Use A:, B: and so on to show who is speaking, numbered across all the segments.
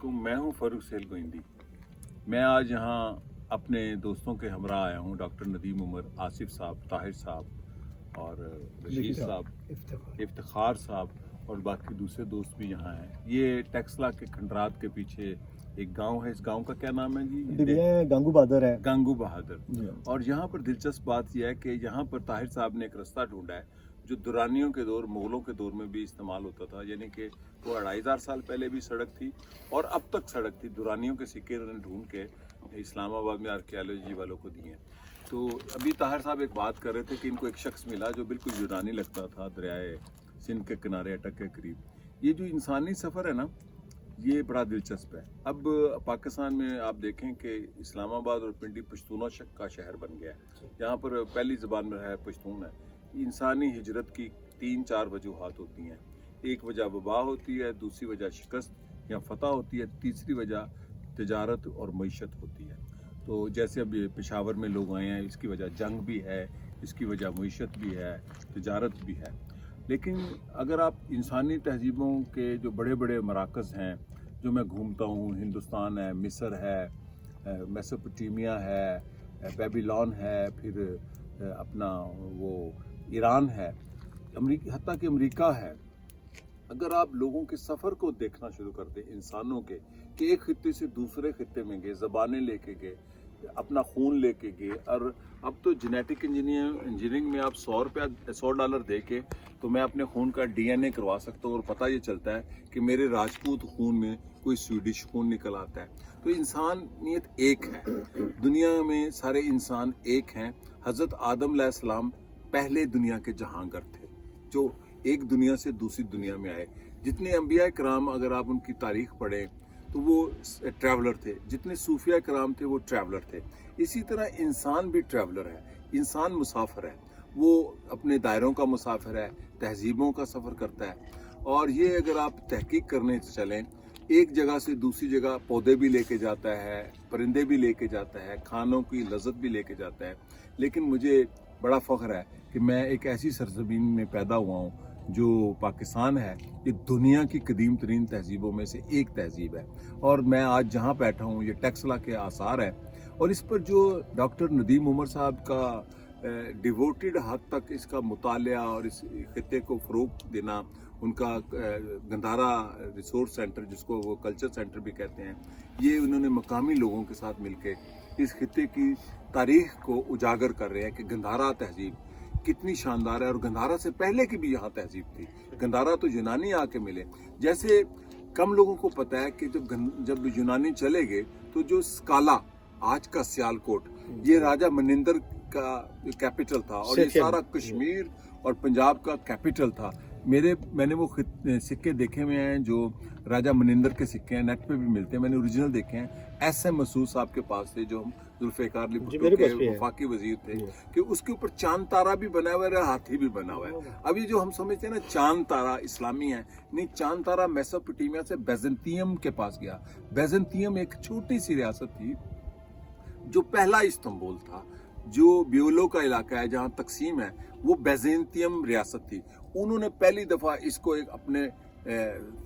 A: वालेकुम। मैं हूं फ़ारूक सैल गोइंदी। मैं आज यहाँ अपने दोस्तों के हमरा आया हूं, डॉक्टर नदीम उमर, आसिफ साहब, ताहिर साहब और रशीद साहब, इफ्तिखार साहब और बाकी दूसरे दोस्त भी यहाँ हैं। ये टेक्सला के खंडरात के पीछे एक गांव है। इस गांव का क्या नाम है जी?
B: गंगू बहादुर है।
A: गंगू बहादुर। और यहाँ पर दिलचस्प बात यह है कि यहाँ पर ताहिर साहब ने एक रास्ता ढूंढा है जो दुरानियों के दौर, मुगलों के दौर में भी इस्तेमाल होता था। यानी कि वो 2500 साल पहले भी सड़क थी और अब तक सड़क थी। दुरानियों के सिक्के उन्होंने ढूंढ के इस्लामाबाद में आर्कियोलॉजी वालों को दिए। तो अभी ताहिर साहब एक बात कर रहे थे कि इनको एक शख्स मिला जो बिल्कुल यूनानी लगता था, दरियाए सिंध के किनारे अटक के करीब। ये जो इंसानी सफ़र है ना, ये बड़ा दिलचस्प है। अब पाकिस्तान में आप देखें कि इस्लामाबाद और पिंडी पश्तूना का शहर बन गया है। यहाँ पर पहली ज़बान में है पश्तून है। इंसानी हिजरत की 3-4 वजूहात होती हैं। एक वजह वबा होती है, दूसरी वजह शिकस्त या फतह होती है, तीसरी वजह तिजारत और मईशत होती है। तो जैसे अब ये पेशावर में लोग आए हैं, इसकी वजह जंग भी है, इसकी वजह मईशत भी है, तिजारत भी है। लेकिन अगर आप इंसानी तहजीबों के जो बड़े बड़े मराकज़ हैं जो मैं घूमता हूँ, हिंदुस्तान है, मिस्र है, मेसोपोटामिया है, बेबीलोन है, फिर अपना वो ईरान है, हत्ता कि अमेरिका है। अगर आप लोगों के सफ़र को देखना शुरू कर दें, इंसानों के, कि एक खित्ते से दूसरे खित्ते में गए, ज़बानें लेके गए, अपना खून लेके गए। और अब तो जेनेटिक इंजीनियरिंग में आप $100 दे के तो मैं अपने खून का DNA करवा सकता हूँ और पता ये चलता है कि मेरे राजपूत खून में कोई स्वीडिश खून निकल आता है। तो इंसानियत एक है, दुनिया में सारे इंसान एक हैं। हज़रत आदम अलैहिस्सलाम पहले दुनिया के जहांगर थे जो एक दुनिया से दूसरी दुनिया में आए। जितने अंबिया कराम अगर आप उनकी तारीख पढ़ें तो वो ट्रैवलर थे, जितने सूफिया कराम थे वो ट्रैवलर थे। इसी तरह इंसान भी ट्रैवलर है, इंसान मुसाफिर है। वो अपने दायरों का मुसाफिर है, तहजीबों का सफ़र करता है। और ये अगर आप तहकीक करने चलें, एक जगह से दूसरी जगह पौधे भी लेके जाता है, परिंदे भी लेके जाता है, खानों की लज़्ज़त भी लेके जाता है। लेकिन मुझे बड़ा फ़ख्र है कि मैं एक ऐसी सरज़मीन में पैदा हुआ हूँ जो पाकिस्तान है। ये दुनिया की कदीम तरीन तहजीबों में से एक तहजीब है। और मैं आज जहाँ बैठा हूँ ये टेक्सला के आसार है। और इस पर जो डॉक्टर नदीम उमर साहब का डिवोटेड हद तक इसका मुतालिया और इस खित्ते को फ़रोग़ देना, उनका गंधारा रिसोर्स सेंटर, जिसको वो कल्चर सेंटर भी कहते हैं, ये उन्होंने मकामी लोगों के साथ मिलकर इस खित्ते की तारीख़ को उजागर कर रहे हैं कि गंधारा तहजीब कितनी शानदार है। और गंधारा से पहले की भी यहाँ तहजीब थी। गंधारा तो यूनानी आके मिले। जैसे कम लोगों को पता है कि जब यूनानी चले गए तो जो स्काला, आज का सियालकोट, ये राजा मनिंदर का कैपिटल था और ये सारा कश्मीर और पंजाब का कैपिटल था। मैंने वो सिक्के देखे हुए हैं जो राजा मनिंदर के सिक्के हैं, नेट पे भी मिलते हैं, मैंने ओरिजिनल देखे हैं। SM मसूद साहब के पास थे जो हम जुल्फ़िकार अली भुट्टो के वफाकी वजीर थे, कि उसके ऊपर चांद तारा भी बना हुआ है, हाथी भी बना हुआ है। अभी जो हम समझते हैं ना चांद तारा इस्लामी है, नहीं, चांद तारा मेसोपोटामिया से बैजेंतियम के पास गया। बैजेंतियम एक छोटी सी रियासत थी जो पहला इस्तांबुल था। जो बियोलो का इलाका है जहाँ तकसीम है, वो बैजेंतियम रियासत थी। उन्होंने पहली दफ़ा इसको एक अपने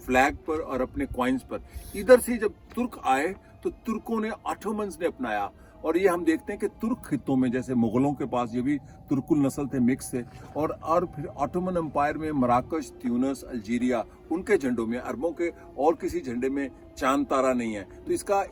A: फ्लैग पर और अपने कॉइन्स पर, इधर से जब तुर्क आए तो तुर्कों ने, ऑटोमन्स ने अपनाया। और ये हम देखते हैं कि तुर्क खित्तों में, जैसे मुग़लों के पास ये भी तुर्कुल नस्ल थे, मिक्स थे। और फिर ऑटोमन एम्पायर में मराकश, ट्यूनिस, अल्जीरिया, उनके झंडों में, अरबों के और किसी झंडे में चांद तारा नहीं है। तो इसका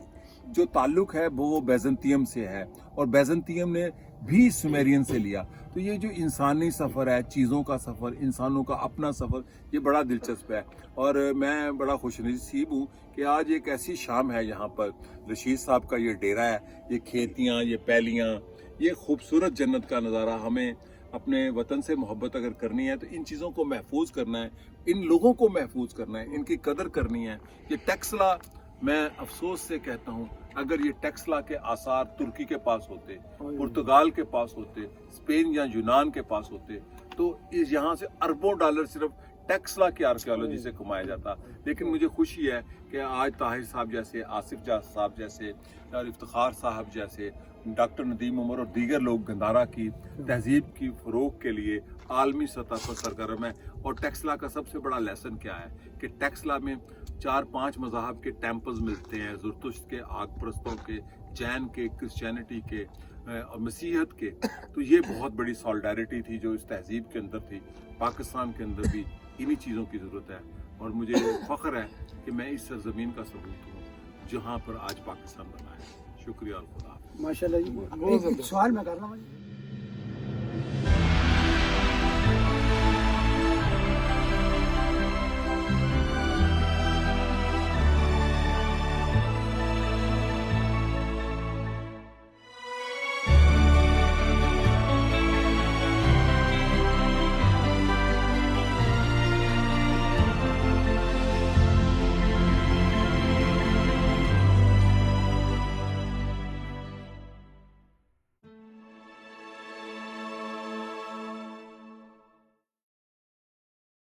A: जो ताल्लुक है वो बैजेंतियम से है और बैजेंतियम ने भी सुमेरियन से लिया। तो ये जो इंसानी सफ़र है, चीज़ों का सफ़र, इंसानों का अपना सफ़र, ये बड़ा दिलचस्प है। और मैं बड़ा खुशनसीब हूँ कि आज एक ऐसी शाम है यहाँ पर, रशीद साहब का ये डेरा है, ये खेतियाँ, ये पैलियाँ, ये खूबसूरत जन्नत का नज़ारा। हमें अपने वतन से मोहब्बत अगर करनी है तो इन चीज़ों को महफूज करना है, इन लोगों को महफूज करना है, इनकी कदर करनी है। ये टेक्सला, मैं अफसोस से कहता हूँ, अगर ये टेक्सला के आसार तुर्की के पास होते, पुर्तगाल के पास होते, स्पेन या यूनान के पास होते, तो इस यहाँ से अरबों डॉलर सिर्फ टेक्सला की आर्कियोलॉजी से कमाया जाता। लेकिन मुझे खुशी है कि आज ताहिर साहब जैसे, आसिफ साहब जैसे और इफ्तिखार साहब जैसे डॉक्टर नदीम उमर और दीगर लोग गंदारा की तहजीब की फ़रोग के लिए आलमी सतह पर सरगर्म है। और टेक्सला का सबसे बड़ा लेसन क्या है कि टेक्सला में 4-5 मज़ाहब के टेम्पल्स मिलते हैं, ज़रतुश्त के, आग परस्तों के, जैन के, क्रिश्चियनिटी के, मसीहत के। तो ये बहुत बड़ी सॉलिडारिटी थी जो इस तहजीब के अंदर थी। पाकिस्तान के अंदर भी इन्हीं चीज़ों की ज़रूरत है और मुझे फ़ख्र है कि मैं इस सरजमीन का सबूत हूँ जहाँ पर आज पाकिस्तान बना है। शुक्रिया, खुदा।
B: माशाल्लाह जी। एक सवाल मैं कर रहा हूँ।